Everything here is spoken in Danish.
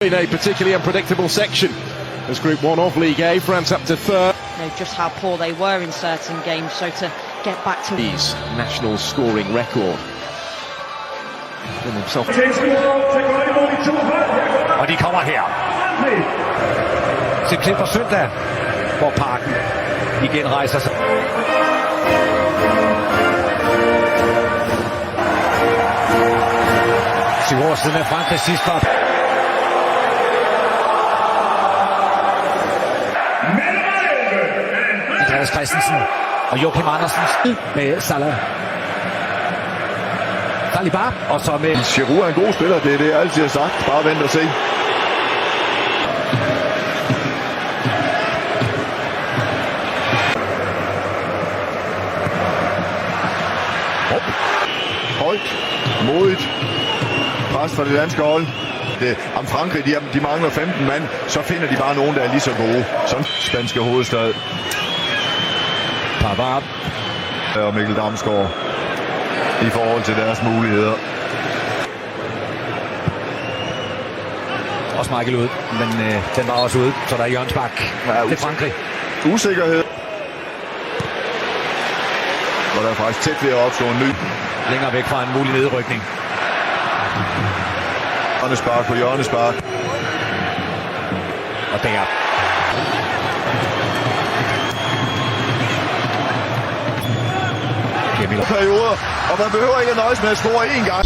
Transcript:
In a particularly unpredictable section as Group 1 of League A, France up to third. Know just how poor they were in certain games, so to get back to his national scoring record. Og de kommer her. Til på søndag, hvor Parken igen rejser sig. Sigurdsson er Frankrigs sidste. Andreas Christensen og Joachim Andersen med Salah. Saliba, og så med... Giroud er en god spiller, det er det, jeg altid har sagt. Bare vent og se. Højt, modigt, pres for det danske hold. Om Frankrig, de mangler 15 mand, så finder de bare nogen, der er lige så gode som spanske hovedstad. Pavard og Mikkel Damsgaard i forhold til deres muligheder. Også Michael ud, men den var også ude, så der er Jørgens Bak til Frankrig. Usikkerhed. Og der er faktisk tæt ved at opstå en ny. Længere væk fra en mulig nedrykning. Hjørnespark på hjørnespark. Og der. Perioder, og man behøver ikke at nøjes med at score én gang.